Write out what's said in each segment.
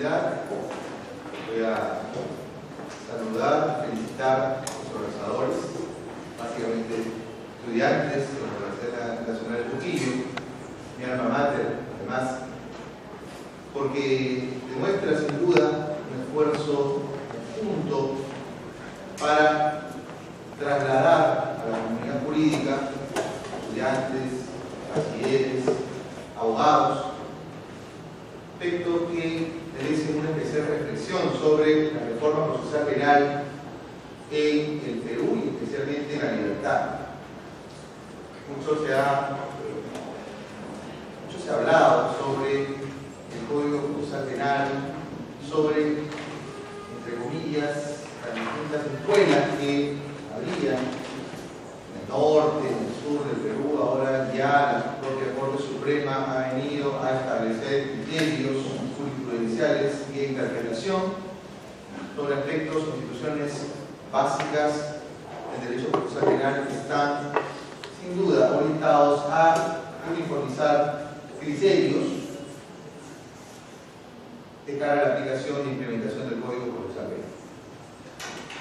oportunidad voy a saludar, felicitar a los organizadores, básicamente estudiantes de la Universidad Nacional de Trujillo, mi alma mater, además, porque demuestra sin duda un esfuerzo conjunto para trasladar a la comunidad jurídica, estudiantes, bachilleres, abogados, aspectos que merecen una especial reflexión sobre la reforma procesal penal en el Perú y especialmente en la libertad. Mucho se ha hablado sobre el Código Procesal Penal, sobre, entre comillas, las distintas escuelas que había en el norte, en el sur del Perú. Ahora ya la propia Corte Suprema ha venido a establecer criterios jurisprudenciales y de interpretación sobre aspectos o instituciones básicas del derecho procesal penal que están sin duda orientados a uniformizar criterios de cara a la aplicación e implementación del Código Procesal Penal.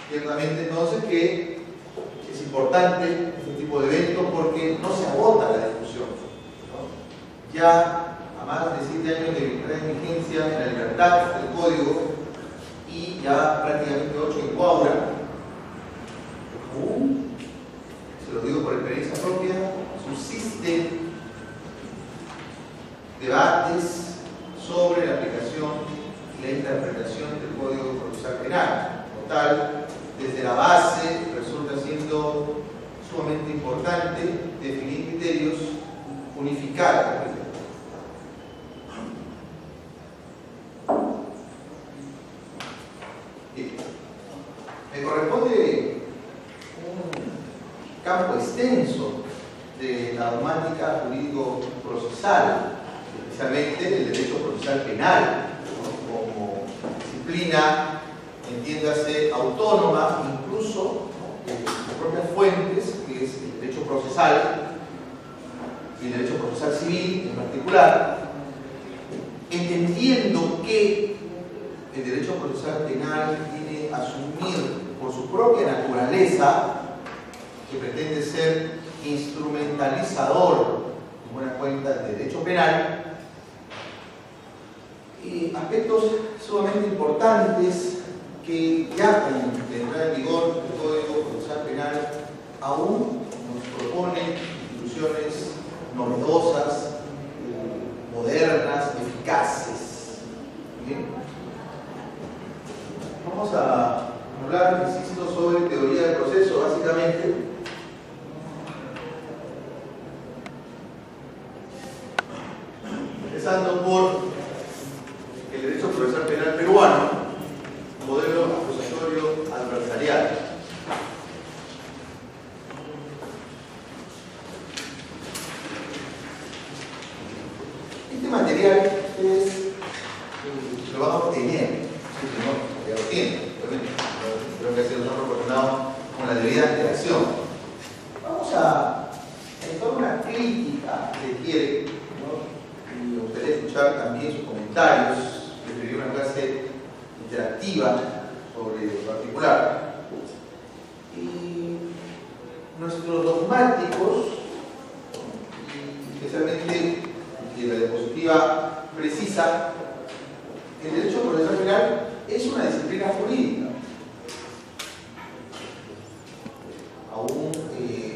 Ciertamente entonces que es importante este tipo de eventos porque no se agota la discusión, ¿no? Ya a más de 7 años de entrada en vigencia en la libertad del Código y ya prácticamente 8 en Coaura, aún, se lo digo por experiencia propia, subsisten debates sobre la aplicación y la interpretación del Código Procesal Penal. Como tal, desde la base resulta siendo sumamente importante definir criterios, unificar criterios. Me corresponde un campo extenso de la dogmática jurídico-procesal, especialmente el derecho procesal penal, ¿no? Como disciplina, entiéndase, autónoma, incluso, ¿no?, de sus propias fuentes, que es el derecho procesal y el derecho procesal civil en particular, entendiendo que el derecho procesal penal viene a asumir por su propia naturaleza, que pretende ser instrumentalizador, en buena cuenta, del derecho penal, aspectos sumamente importantes que ya con la entrada en vigor del Código Procesal Penal aún nos proponen instituciones novedosas, modernas, eficaces. ¿Bien? Vamos a hablar, insisto, sobre teoría del proceso, básicamente. Empezando por el derecho procesal penal peruano, modelo acusatorio adversarial. Este material ustedes lo van a obtener, ¿no? Ya lo tienen, obviamente. Creo que se los han proporcionado con la debida antelación. Vamos a hacer una crítica, si quiere, ¿no? Y me gustaría escuchar también sus comentarios, preferiría una clase interactiva sobre lo particular. Y nuestros dogmáticos, especialmente de la diapositiva precisa, el derecho procesal penal es una disciplina jurídica. Aún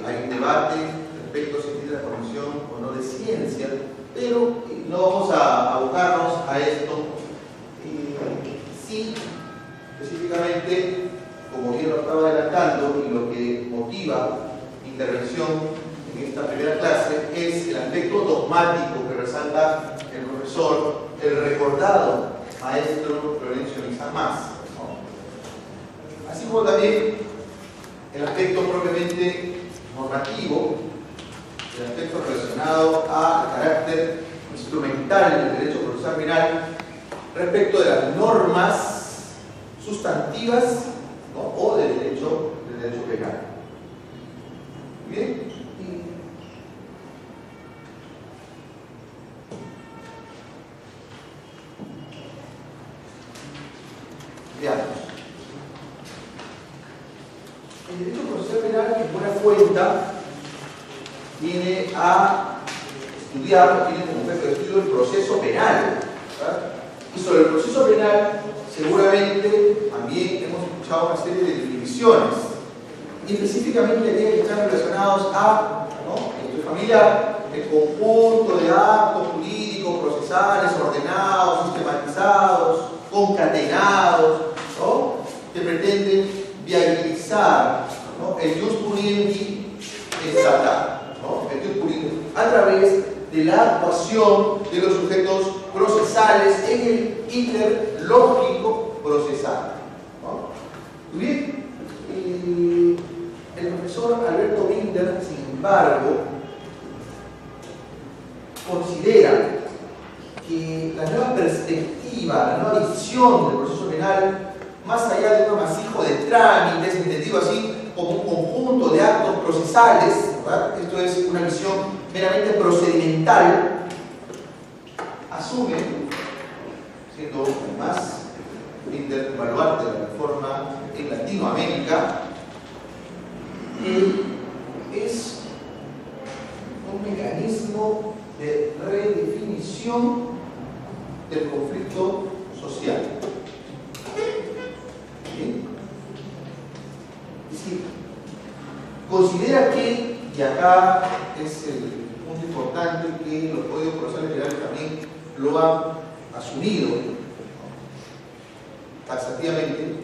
hay un debate respecto a si tiene la condición o no de ciencia, pero no vamos a abocarnos a esto. Sí, específicamente, como bien lo estaba adelantando, y lo que motiva mi intervención en esta primera clase es el aspecto dogmático que resalta el profesor, el recordado maestro Florencio San Mas, ¿no? Así como también el aspecto propiamente normativo, el aspecto relacionado al carácter instrumental del derecho procesal penal respecto de las normas sustantivas, ¿no?, o del derecho penal. Bien. Veamos. El derecho procesal penal, en buena cuenta, viene a estudiar, tiene como objeto de estudio el proceso penal, ¿verdad? Y sobre el proceso penal, seguramente también hemos escuchado una serie de definiciones, y específicamente aquellas que están relacionados a, ¿no?, el familiar, el conjunto de actos jurídicos, procesales, ordenados, sistematizados, concatenados, ¿no?, que pretenden viabilizar, ¿no?, el jus puniendi estatal, ¿no?, el jus puniendi a través de la actuación de los sujetos procesales en el interlógico procesal, ¿no? Bien, el profesor Alberto Binder, sin embargo, considera que la nueva perspectiva, la nueva visión del proceso penal, más allá de un amasijo de trámites, entendido así como un conjunto de actos procesales, ¿verdad?, esto es una visión meramente procedimental, asume, siendo además Binder baluarte de la reforma en Latinoamérica, que es un mecanismo de redefinición del conflicto social. ¿Bien? Es decir, considera que, y acá es el punto importante, que los códigos procesales penales también lo han asumido, ¿no?, taxativamente,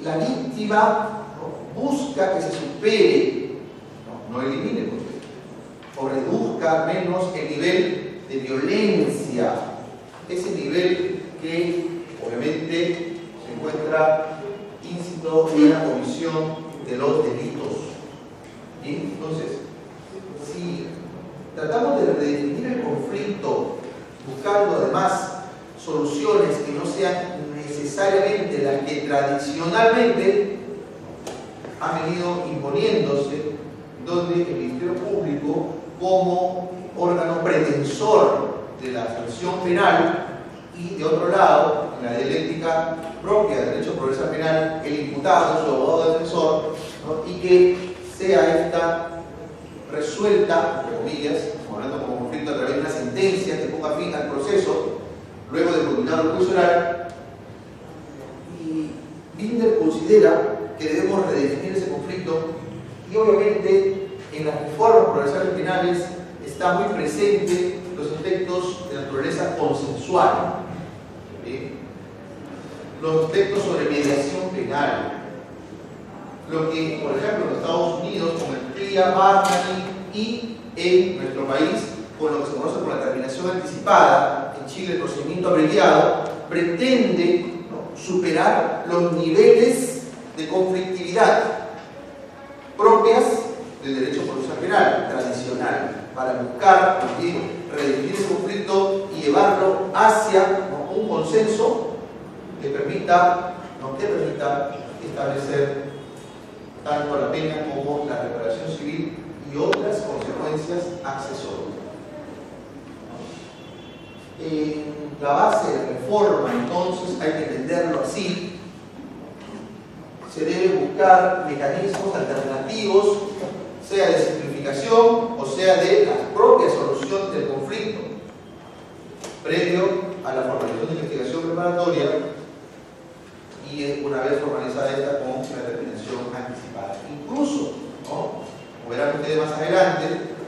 la víctima, ¿no?, busca que se supere, no elimine, o reduzca al menos el nivel de violencia, ese nivel que obviamente se encuentra íncito en la comisión de los delitos. ¿Bien? Entonces, si tratamos de redefinir el conflicto buscando además soluciones que no sean necesariamente las que tradicionalmente han venido imponiéndose, donde el Ministerio Público, como órgano pretensor de la sanción penal, y de otro lado, en la dialéctica propia del derecho procesal penal, el imputado, su abogado defensor, ¿no?, y que sea esta resuelta, entre comillas, hablando como conflicto a través de una sentencia que ponga fin al proceso, luego de culminar el juicio oral. Y Binder considera que debemos redefinir ese conflicto, y obviamente en las reformas procesales penales está muy presente los aspectos de naturaleza consensual, ¿sí?, los aspectos sobre mediación penal, lo que, por ejemplo, en Estados Unidos con el PLIA, Barney, y en nuestro país con lo que se conoce como la terminación anticipada, en Chile el procedimiento abreviado, pretende, ¿no?, superar los niveles de conflictividad propias del derecho procesal penal tradicional, para buscar también redefinir ese conflicto y llevarlo hacia, ¿no?, un consenso que permita establecer tanto la pena como la reparación civil y otras consecuencias accesorias. En la base de la reforma, entonces, hay que entenderlo así, se debe buscar mecanismos alternativos, sea de simplificación o sea de la propia solución del conflicto, previo a la formalización de investigación preparatoria y una vez formalizada esta con la determinación anticipada. Incluso, ¿no?, como verán ustedes más adelante,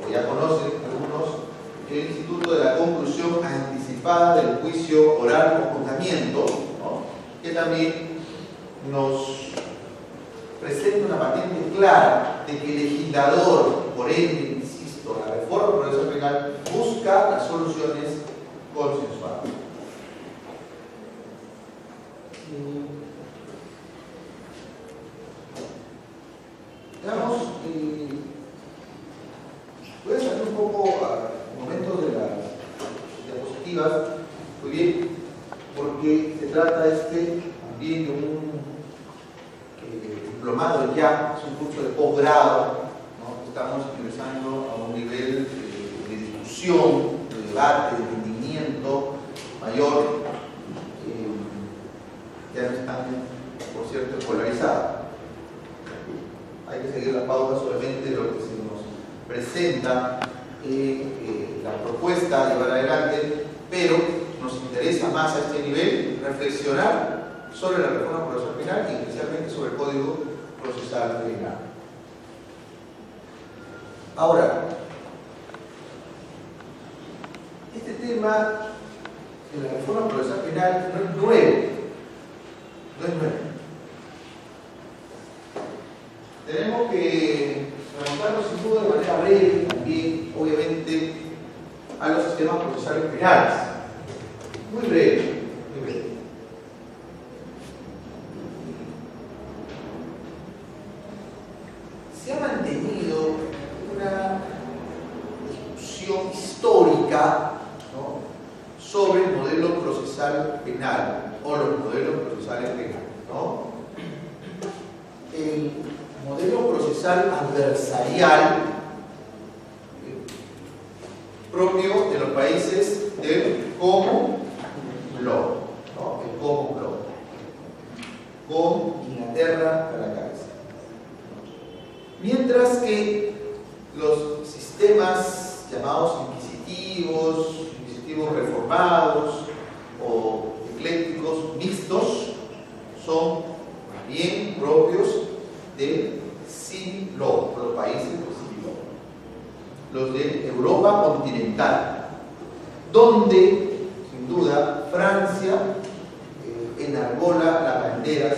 o ya conocen algunos, el Instituto de la Conclusión Anticipada del Juicio Oral con Juzgamiento, ¿no?, que también nos presenta una patente clara de que el legislador, por ende, insisto, la reforma procesal penal busca las soluciones consensuadas. Veamos, voy a salir un poco a momentos de las diapositivas, muy bien, porque se trata también de un diplomado ya, es un curso de posgrado, ¿no? Estamos ingresando a un nivel de discusión, de debate, de entendimiento mayor. ya no están, por cierto, escolarizados. Hay que seguir la pauta solamente de lo que se nos presenta en la propuesta, llevar adelante, pero nos interesa más a este nivel reflexionar sobre la reforma procesal penal y especialmente sobre el Código Procesal Penal. Ahora, este tema de la reforma procesal penal no es nuevo. No es nuevo. Tenemos que remontarnos sin duda de manera breve también, obviamente, a los sistemas procesales penales. Muy breve, muy breve. Se ha mantenido una discusión histórica, ¿no?, sobre el modelo procesal penal o los modelos procesales penales, ¿no? El modelo procesal adversarial propio de los países del Common Law, ¿no? El Common Law, con Inglaterra a la cabeza. Mientras que los sistemas llamados inquisitivos reformados o eclécticos mixtos son más bien propios del Civil Law, los países del Civil Law, los de Europa continental, donde sin duda Francia enarbola las banderas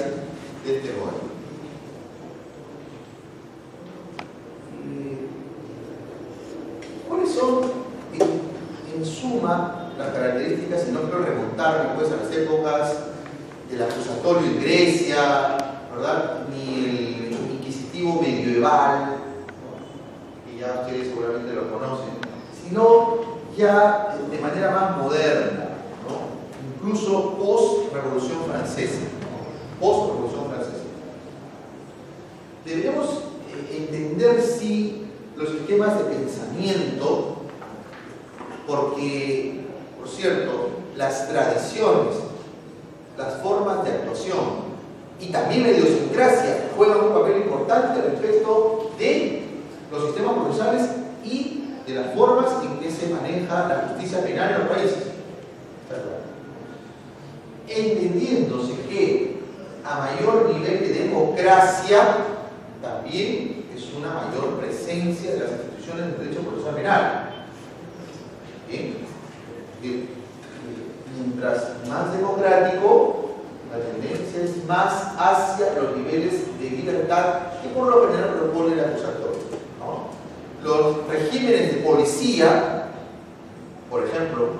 del terror. ¿Cuáles son en suma las características? Y no quiero remontarme pues a las épocas del acusatorio en Grecia, ¿verdad?, ni el inquisitivo medieval, que ya ustedes seguramente lo conocen, sino ya de manera más moderna, ¿no?, incluso post-Revolución Francesa, ¿no?, post-Revolución Francesa. Deberíamos entender si los sistemas de pensamiento, porque, por cierto, las tradiciones, las formas de actuación y también la idiosincrasia juegan un papel importante respecto de los sistemas procesales y de las formas en que se maneja la justicia penal en los países. Entendiéndose que a mayor nivel de democracia también es una mayor presencia de las instituciones del derecho procesal penal. ¿Bien? Mientras más democrático, la tendencia es más hacia los niveles de libertad que por lo general propone el acusatorio, ¿no? Los regímenes de policía, por ejemplo,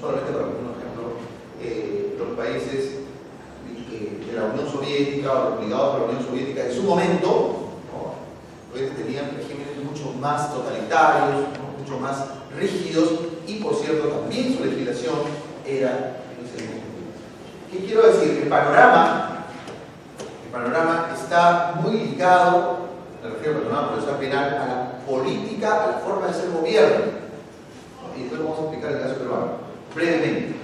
solamente para poner un ejemplo, los países de la Unión Soviética o los ligados a la Unión Soviética en su momento, ¿no?, pues tenían regímenes mucho más totalitarios, ¿no?, mucho más rígidos, y por cierto también su legislación era en ese momento. ¿Qué quiero decir? El panorama está muy ligado, me refiero al panorama procesal penal, a la política, a la forma de ser gobierno. Y después vamos a explicar el caso peruano brevemente.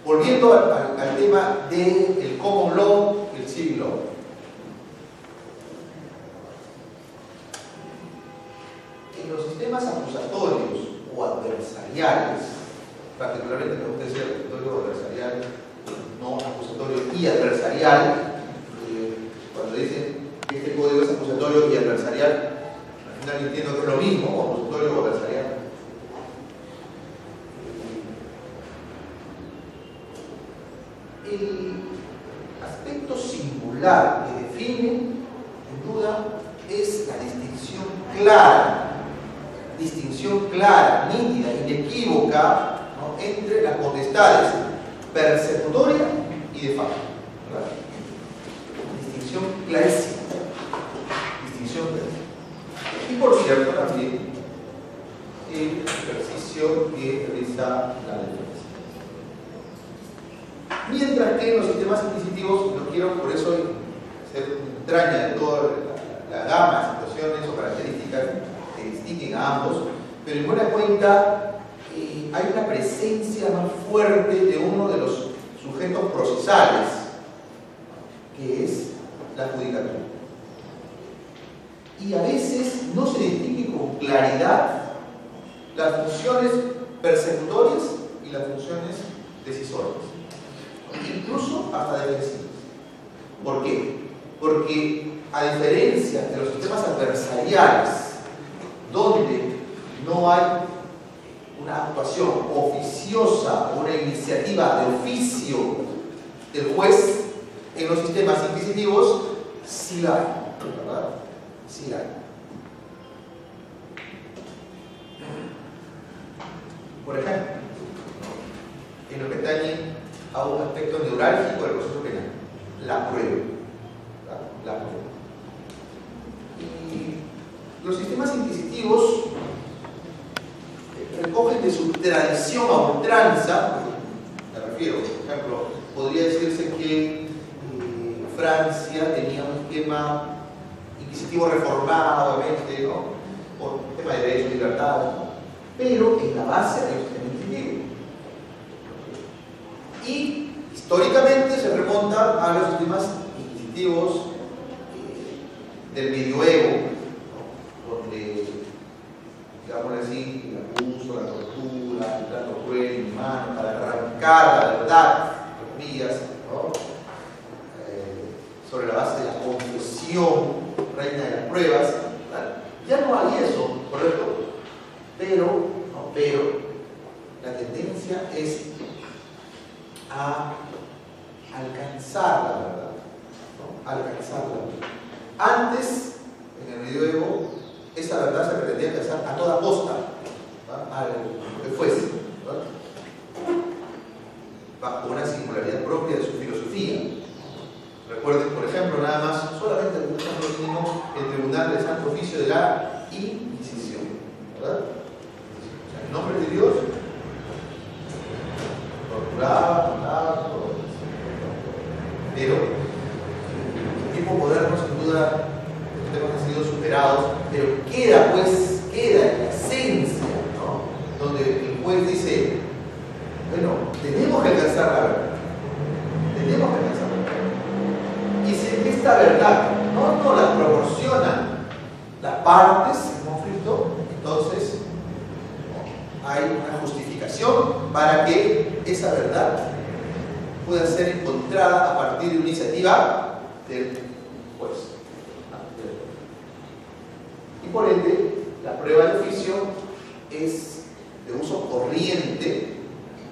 Volviendo al tema del Common Law y el Civil Law. En los sistemas acusatorios o adversariales, particularmente me gusta decir acusatorio adversarial, no acusatorio y adversarial, cuando dicen que este código es acusatorio y adversarial, al final entiendo que es lo mismo, acusatorio o adversarial. El aspecto singular que define, sin duda, es la distinción clara, nítida, inequívoca, ¿no?, entre las potestades persecutoria y de facto. Distinción clarísima. Y por cierto, también el ejercicio que realiza la defensa. Mientras que en los sistemas inquisitivos, no quiero por eso hacer entraña de toda la gama de situaciones o características que distinguen a ambos, pero en buena cuenta hay una presencia más fuerte de uno de los sujetos procesales, que es la judicatura. Y a veces no se distingue con claridad las funciones persecutorias y las funciones decisorias, incluso hasta defensivas. ¿Por qué? Porque a diferencia de los sistemas adversariales, donde no hay una actuación oficiosa o una iniciativa de oficio del juez, en los sistemas inquisitivos sí la hay, ¿verdad? Sí la hay. Por ejemplo, en lo que atañe a un aspecto neurálgico del proceso penal, la prueba. La prueba. Y los sistemas inquisitivos recogen de su tradición a ultranza, me refiero, por ejemplo, podría decirse que Francia tenía un esquema inquisitivo reformado, obviamente, ¿no? Por el tema de derechos y libertades, ¿no? Pero en la base hay un sistema inquisitivo. Y históricamente se remonta a los sistemas inquisitivos del medioevo, ¿no? Donde, digámosle así, el abuso, la tortura, el trato cruel, inhumano, para arrancar la verdad, entre comillas, ¿no? Sobre la base de la confesión, reina de las pruebas, ¿verdad? Ya no hay eso, ¿correcto? Pero la tendencia es a alcanzar la verdad, ¿no? Alcanzar la verdad. Antes, en el medioevo, esa verdad se pretendía alcanzar a toda costa, ¿verdad? A lo que fuese, ¿verdad? Bajo una singularidad propia de su filosofía. Recuerden, por ejemplo, nada más, solamente un ejemplo mínimo, el Tribunal del Santo Oficio de la Inquisición, ¿verdad? O sea, en nombre de Dios, torturaba, todo. Pero en tiempos modernos, sin duda, los temas han sido superados, pero queda la esencia, ¿no? Donde el juez dice, bueno, tenemos que alcanzar la verdad, tenemos que alcanzar la verdad. Y si esta verdad no la proporcionan las partes en conflicto, entonces hay una justificación para que esa verdad pueda ser encontrada a partir de una iniciativa del juez. Y por ende, la prueba de oficio es de uso corriente,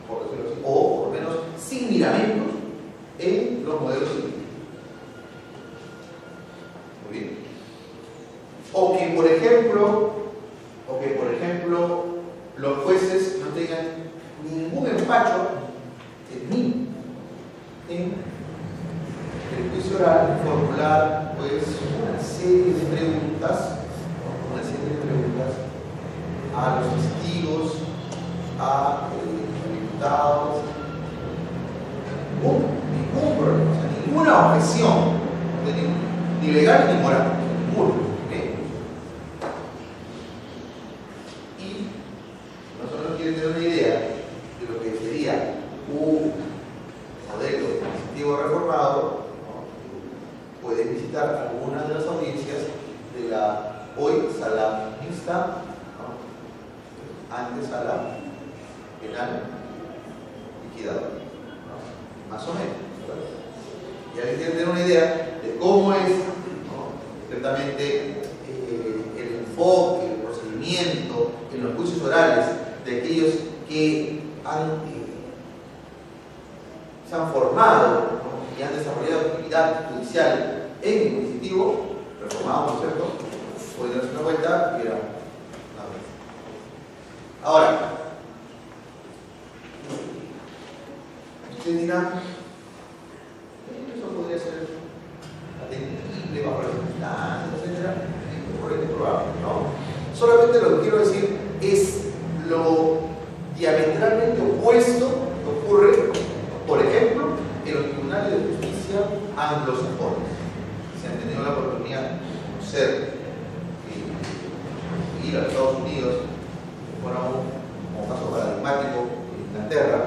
por decirlo así, o por lo menos sin miramientos en los modelos civiles. Muy bien. O que por ejemplo los jueces no tengan ningún empacho en el juicio oral formular pues una serie de preguntas, a los testigos, a los imputados, ningún problema, o sea, ninguna objeción, ni legal ni moral, ninguno. Y nosotros quieren tener una idea de lo que sería un modelo inquisitivo reformado, ¿no? Pueden visitar algunas de las audiencias de la hoy sala mixta, ¿no? Antes sala penal liquidadora, ¿no? Más o menos, ¿verdad? Y ahí quieren tener una idea de cómo es, ¿no? Ciertamente el enfoque, el procedimiento en los juicios orales de aquellos que se han formado, ¿no? Y han desarrollado actividad judicial en el inquisitivo reformado, ¿no es cierto? Pueden darse una vuelta y era una vez. Ahora, ustedes dirán, eso podría ser atendible bajo las circunstancias, etcétera, es probable, ¿no? Solamente lo que quiero decir es lo diametralmente opuesto que ocurre, por ejemplo, en los tribunales de justicia anglosajones. Si han tenido la oportunidad de conocer ir a los Estados Unidos, como caso paradigmático en Inglaterra,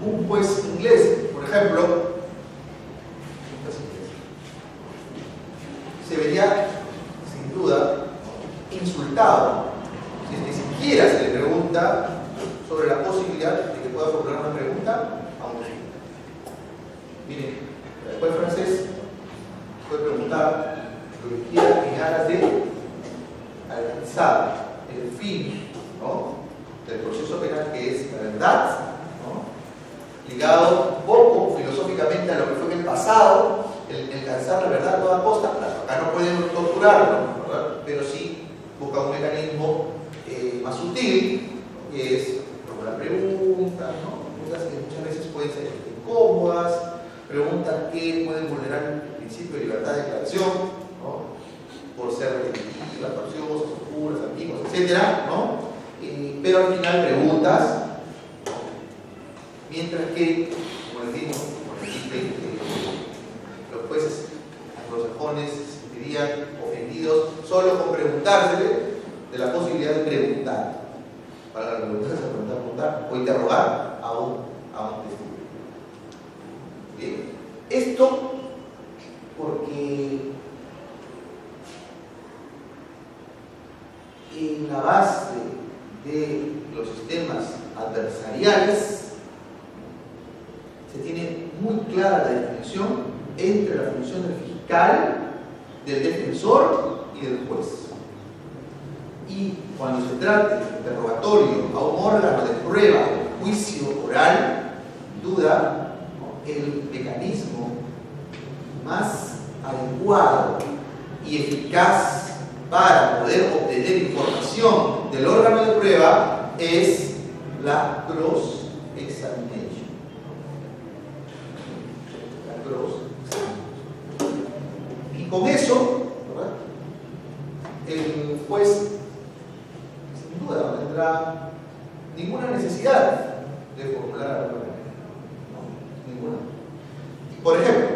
un juez inglés, por ejemplo, posibilidad de que pueda formular una pregunta a un testigo. Miren, el juez francés puede preguntar lo que quiera que haga de alcanzar el fin, ¿no?, del proceso penal, que es la verdad, ¿no?, ligado un poco filosóficamente a lo que fue en el pasado, el alcanzar la verdad a toda costa. Acá no pueden torturarlo, ¿verdad?, pero sí busca un mecanismo más sutil, que es formular preguntas, ¿no?, preguntas que muchas veces pueden ser incómodas, preguntas que pueden vulnerar el principio de libertad de declaración, ¿no?, por ser repetitivas, capciosas, oscuras, ambiguas, etc., ¿no? Pero al final preguntas, mientras que, como les digo, los jueces anglosajones se sentirían ofendidos solo con preguntársele de la posibilidad de preguntar, para preguntar o interrogar a un testigo. Bien. Esto porque en la base de los sistemas adversariales se tiene muy clara la distinción entre la función del fiscal, del defensor y del juez. Y cuando se trate de interrogatorio a un órgano de prueba, juicio oral, sin duda, ¿no?, el mecanismo más adecuado y eficaz para poder obtener información del órgano de prueba es la cross-examination. Y con eso, ¿verdad?, el juez sin duda no tendrá ninguna necesidad de formular alguna pregunta, ¿no?, ninguna. Por ejemplo,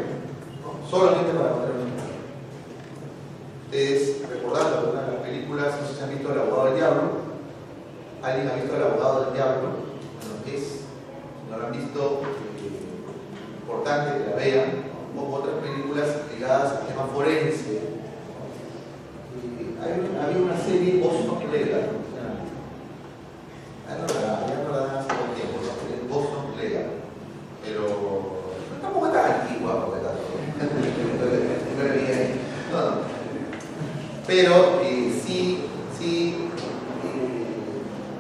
¿no?, solamente para poner un ejemplo, ustedes recordando alguna de las películas, no sé si han visto El Abogado del Diablo. ¿Alguien ha visto El Abogado del Diablo? Bueno, si no lo han visto, importante que la vean, ¿no?, como otras películas ligadas al tema forense. Había una serie, Boston Legal, ya no la dan hace un tiempo, ¿no?, Boston Legal, pero tampoco es tan antigua, porque no. Pero sí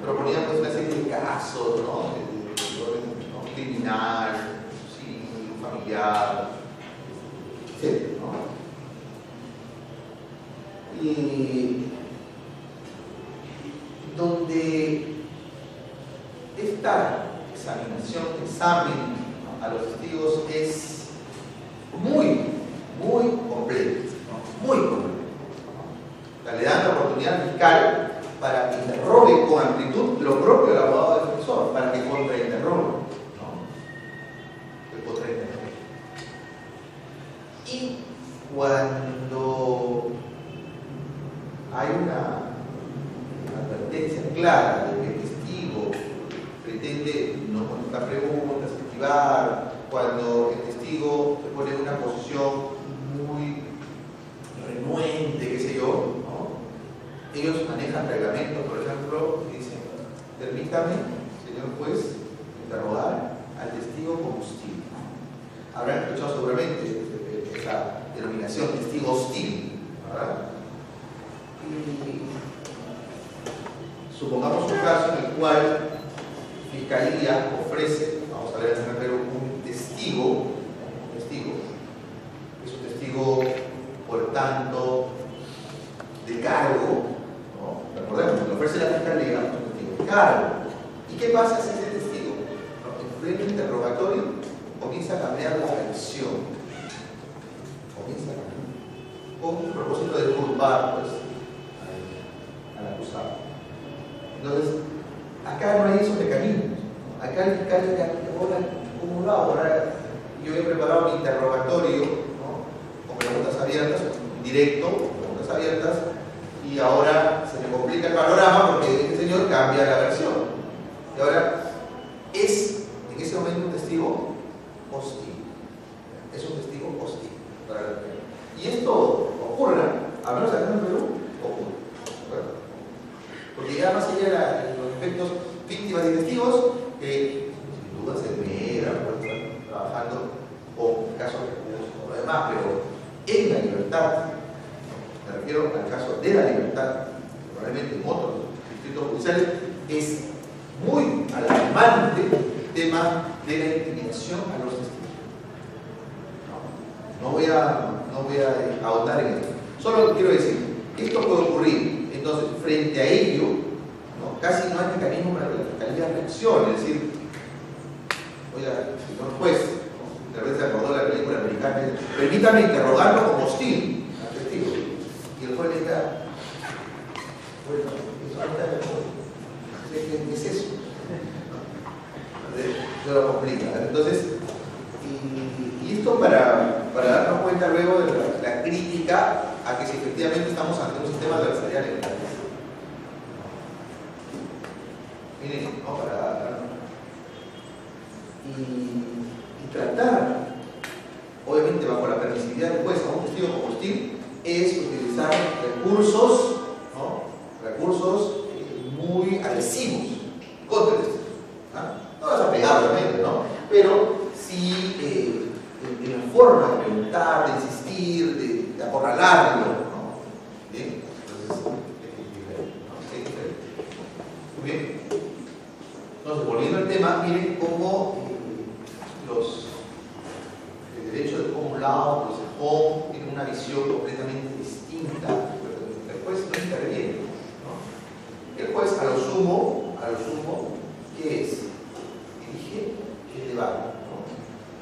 proponían pues una serie de casos, ¿no?, de orden criminal, civil, familiar, etc., ¿no? Y donde esta examen, ¿no?, a los testigos es muy completo, ¿no?, muy completo. Le dan la oportunidad al fiscal para que interrogue con amplitud lo propio del abogado defensor, para que contrainterrogue, ¿no?, y cuando hay una advertencia clara de que el testigo pretende no contestar preguntas, esquivar, cuando el testigo se pone en una posición muy renuente, qué sé yo, ¿no?, ellos manejan reglamentos, por ejemplo, que dicen: permítame, señor juez, interrogar al testigo combustible. Habrán escuchado seguramente esa denominación, testigo hostil, ¿verdad? Y supongamos un caso en el cual Fiscalía ofrece, vamos a ver en extranjero, un testigo, es un testigo, por tanto, de cargo, ¿no? Recordemos, le ofrece la Fiscalía un testigo de cargo. ¿Y qué pasa si ese testigo, en pleno interrogatorio, comienza a cambiar la versión? Con el propósito de culpar, pues, al acusado. Entonces, acá no hay esos mecanismos. Acá el fiscal dice: ¿cómo lo hago? Ahora yo he preparado mi interrogatorio, ¿no?, con preguntas abiertas, directo, preguntas abiertas, y ahora se me complica el panorama porque este señor cambia la versión. Y ahora es, en ese momento, un testigo hostil. Es un testigo hostil para la pena. Y esto ocurre, al menos acá en Perú, ocurre. Porque ya más allá de los efectos víctimas y testigos, que sin duda se mera, pues, están trabajando con casos como lo demás, pero en la libertad, me refiero al caso de la libertad, probablemente en otros distritos judiciales, es muy alarmante el tema de la intimidación a los testigos. No voy a ahondar en esto. Solo quiero decir, esto puede ocurrir. Entonces, frente a ello, ¿no? Casi no hay mecanismo para que la fiscalía reaccione. Es decir, oiga, señor juez, ¿no? De repente se acordó de la película americana, permítame interrogarlo como hostil al testigo. Y el juez le diga, bueno, eso no está de acuerdo. ¿Qué es eso? Eso lo complica. Entonces, y esto para darnos cuenta luego de la crítica a que si efectivamente estamos ante un sistema adversarial en el país. Miren, ¿no? Y tratar, obviamente bajo la permisividad del juez a un testigo como hostil, es utilizar recursos, ¿no? Recursos muy agresivos contra el testigo. No vas a pegar, obviamente, ¿no? Pero sí en la forma de preguntar, de insistir, de acorralarlo, ¿no? ¿Bien? Entonces, es diferente. Muy bien. Entonces, volviendo al tema, miren cómo el derecho de común law, pues el home, tiene una visión completamente distinta. El juez no interviene, ¿no? El juez, a lo sumo, ¿qué es? Dirige el debate, ¿no?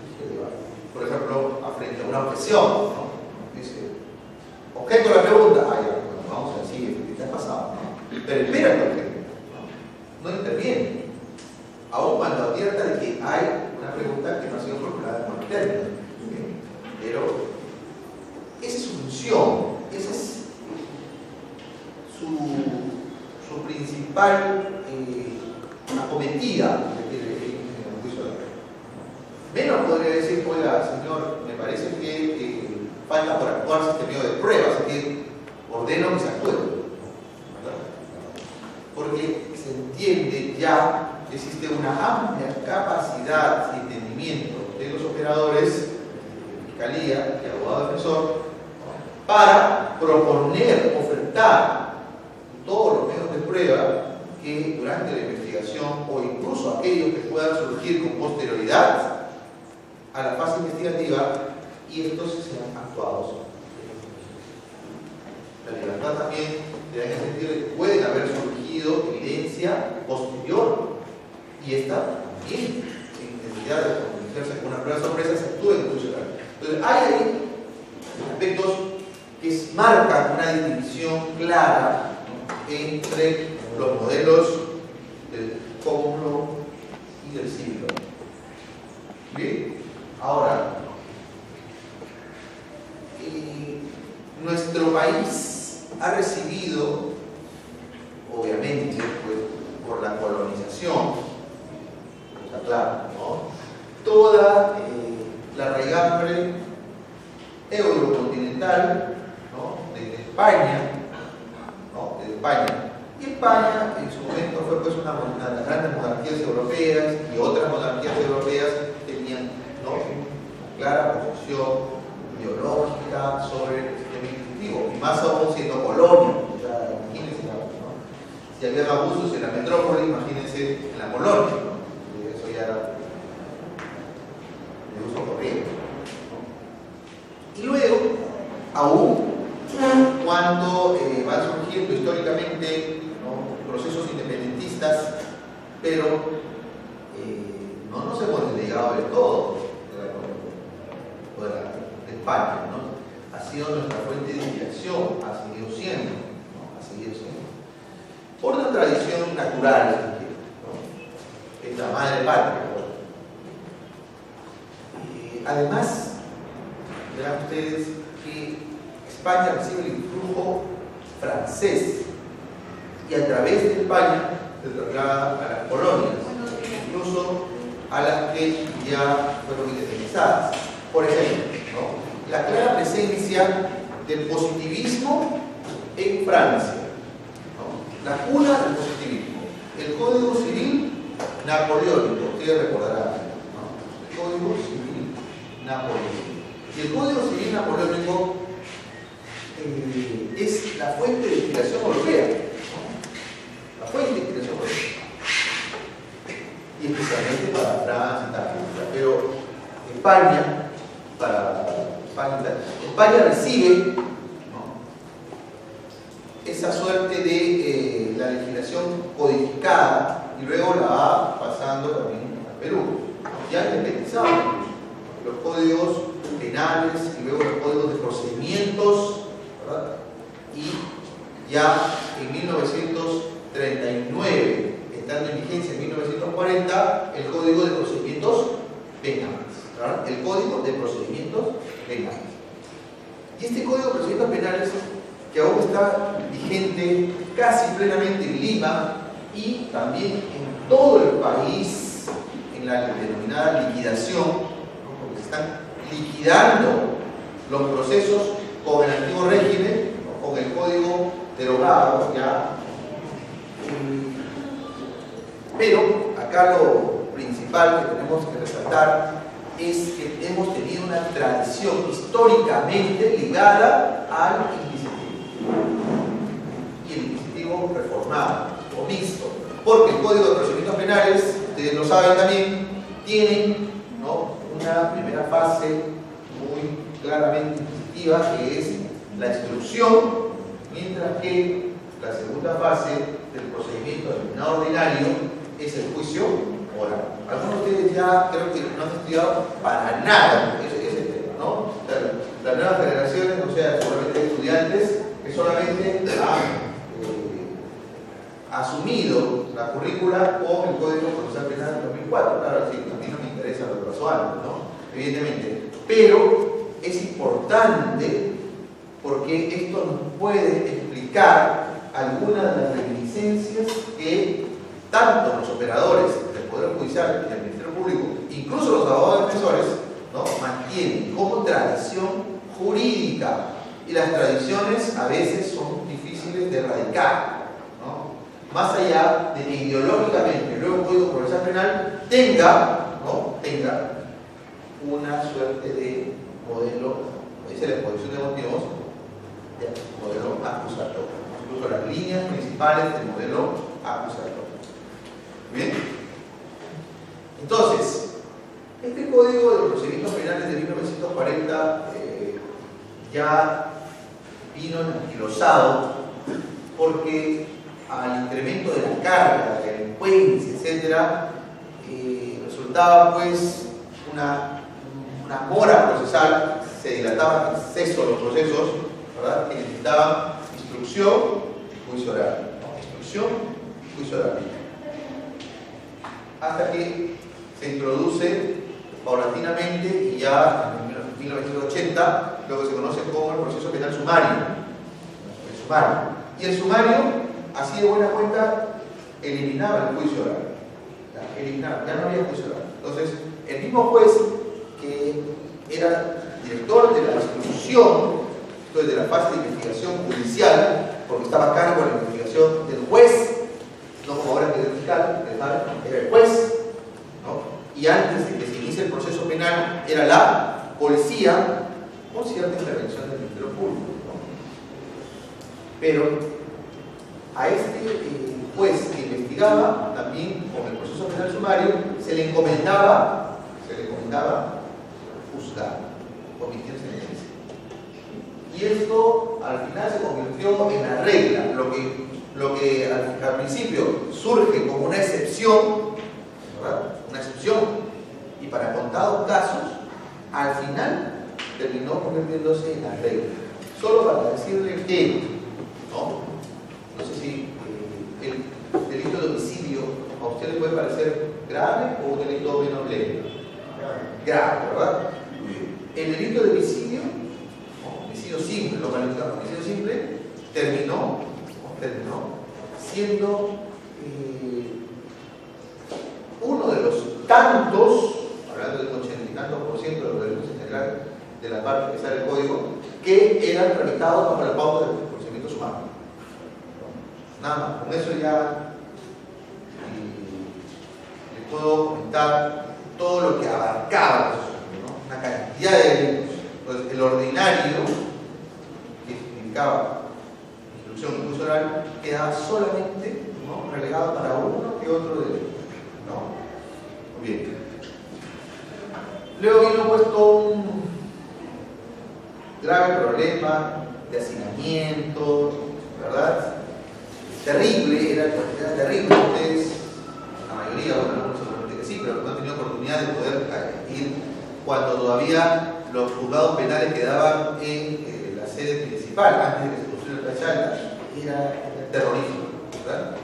Dirige el debate. Por ejemplo, frente a una objeción, ¿no? Dice, objeto la pregunta, ya, bueno, vamos a decir, ¿qué te ha pasado? ¿No? Pero espera el objeto, ¿no? No interviene, aun cuando advierta de que hay una pregunta que no ha sido formulada con término. Pero esa es su función, esa es su principal acometida en el juicio de la ley. Menos podría decir, oiga, señor, me parece que falta por actuarse este medio de prueba, así que ordeno que se actúe. ¿Verdad? Porque se entiende ya que existe una amplia capacidad y entendimiento de los operadores, fiscalía y abogado defensor, para proponer, ofertar todos los medios de prueba que durante la investigación o incluso aquellos que puedan surgir con posterioridad a la fase investigativa y estos sean actuados. La libertad también te da en el sentido de que pueden haber surgido evidencia posterior y esta también, en necesidad de comunicarse con una prueba sorpresa, se actúa en el juicio oral. Entonces, hay ahí aspectos que marcan una distinción clara, ¿no? Entre los modelos del cómulo y del siglo. Bien, ahora, nuestro país ha recibido, obviamente, pues, por la colonización, está claro, ¿no? Toda la raigambre eurocontinental, ¿no? Desde España, ¿no? Desde España. Y España en su momento fue pues una de las grandes monarquías europeas y otras monarquías europeas tenían, ¿no? Una clara posición ideológica sobre el sistema instructivo, y más aún siendo colonia. O sea, imagínense, ¿no? Si había abusos en la metrópoli, imagínense en la colonia, ¿no? Eso ya era de uso corriente, ¿no? Y luego, aún cuando van surgiendo históricamente, ¿no? Procesos independentistas, pero no nos hemos desligado del todo de España, ¿no? Ha sido nuestra fuente de inspiración, ha seguido siendo, ¿no? Ha seguido siendo. Por una tradición natural, ¿no? Es la madre patria. Además, verán ustedes que España recibe el influjo francés y a través de España se traslada a las colonias, incluso a las que ya fueron independizadas. Por ejemplo, ¿no? La clara presencia del positivismo en Francia, ¿no? La cuna del positivismo. El Código Civil napoleónico, ustedes recordarán, ¿no? El Código Civil Napoleónico. Y el Código Civil Napoleónico es la fuente de inspiración europea, ¿no? La fuente de inspiración europea. Y especialmente para Francia y tal. Pero España recibe, ¿no?, esa suerte de la legislación codificada y luego la va pasando también a Perú. Ya independizado los códigos penales y luego los códigos de procedimientos, ¿verdad? Y ya en 1939, estando en vigencia en 1940, el Código de Procedimientos Penales, ¿verdad? El Código de Procedimientos Penales. Y este Código de Procedimientos Penales, que aún está vigente casi plenamente en Lima y también en todo el país, en la denominada liquidación, ¿no?, porque se están liquidando los procesos con el antiguo régimen, ¿no?, con el código derogado ya. Pero acá lo principal que tenemos que resaltar es que hemos tenido una tradición históricamente ligada al inquisitivo, y el inquisitivo reformado o mixto, porque el Código de Procedimientos Penales, ustedes lo saben también, tiene, ¿no?, una primera fase muy claramente inquisitiva, que es la instrucción, mientras que la segunda fase del procedimiento denominado ordinario es el juicio oral. Algunos de ustedes ya creo que no han estudiado para nada ese tema, ¿no? Las nuevas generaciones, o sea, seguramente hay estudiantes que solamente han asumido la currícula con el Código Procesal Penal del 2004. Claro, sí, a mí no me interesa lo que pasó antes, ¿no?, evidentemente. Pero es importante porque esto nos puede explicar algunas de las reminiscencias que tanto los operadores del Poder Judicial y del Ministerio Público, incluso los abogados defensores, ¿no?, mantienen como tradición jurídica. Y las tradiciones a veces son difíciles de erradicar, ¿no?, más allá de que ideológicamente luego el Código Procesal Penal tenga una suerte de modelo, como dice la exposición de motivos, de modelo acusatorio, incluso las líneas principales del modelo acusatorio. Bien, entonces, este Código de Procedimientos Penales de 1940 ya vino anquilosado porque al incremento de la carga, de la delincuencia, etc., resultaba pues una mora procesal, se dilataban en exceso los procesos, ¿verdad?, que necesitaban instrucción y juicio oral, ¿no? Instrucción y juicio oral. Hasta que se introduce paulatinamente, y ya en 1980, lo que se conoce como el proceso penal sumario. El sumario. Y el sumario, así de buena cuenta, eliminaba el juicio oral. Ya no había juicio oral. Entonces, el mismo juez que era director de la instrucción, entonces de la fase de investigación judicial, porque estaba a cargo de la investigación del juez, no como ahora que es el fiscal, era el juez, ¿no? Y antes de que se inicie el proceso penal era la policía, con cierta intervención del Ministerio Público, ¿no? Pero a este juez que investigaba también con el proceso penal sumario se le encomendaba juzgar, omitir sentencia. Y esto al final se convirtió en la regla, lo que al principio surge como una excepción, ¿verdad?, una excepción, y para contados casos, al final terminó convirtiéndose en la regla. Solo para decirle que, no sé si el delito de homicidio a usted le puede parecer grave o un delito menos leve. Grave, ¿verdad? El delito de homicidio, homicidio simple, lo calificamos como homicidio simple, terminó siendo uno de los tantos, hablando del 80 y tantos % de los delitos en general de la parte que sale del código, que eran tramitados bajo la pauta del procedimiento sumario. Nada más, con eso ya le puedo comentar todo lo que abarcaba los sueños, ¿no? Una cantidad de delitos. Entonces, el ordinario, que significaba instrucción y curso oral, quedaba solamente, ¿no?, relegado para uno que otro delito, ¿no? Muy bien. Luego vino puesto un grave problema de hacinamiento, ¿verdad? Terrible, era terrible. Ustedes, la mayoría, bueno, algunos seguramente que sí, pero no han tenido oportunidad de poder ir cuando todavía los juzgados penales quedaban en la sede principal, antes de que se construyera la Chalca. Era terrorífico, ¿verdad?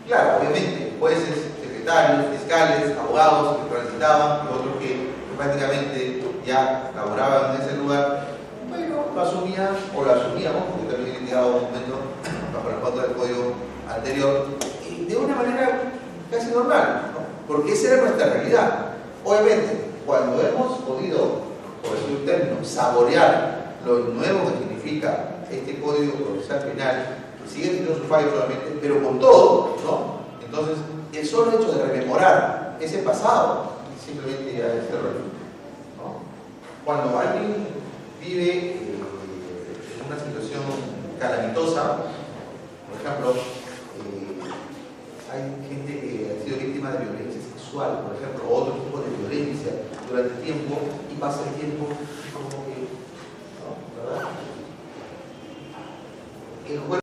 Claro, obviamente, jueces, secretarios, fiscales, abogados que transitaban y otros que prácticamente ya laboraban en ese lugar, bueno, lo asumían, o lo asumíamos, porque también he llegado un momento bajo la pauta del código anterior, y de una manera casi normal, ¿no? Porque esa era nuestra realidad. Obviamente, cuando hemos podido, por decir un término, saborear lo nuevo que significa este código procesal penal, que sigue teniendo sus fallos solamente, pero con todo, ¿no? Entonces, el solo hecho de rememorar ese pasado simplemente ya es terrorífico, ¿no? Cuando alguien vive en una situación calamitosa, por ejemplo, hay gente que ha sido víctima de violencia sexual, por ejemplo, o otro tipo de violencia durante el tiempo, y pasa el tiempo y como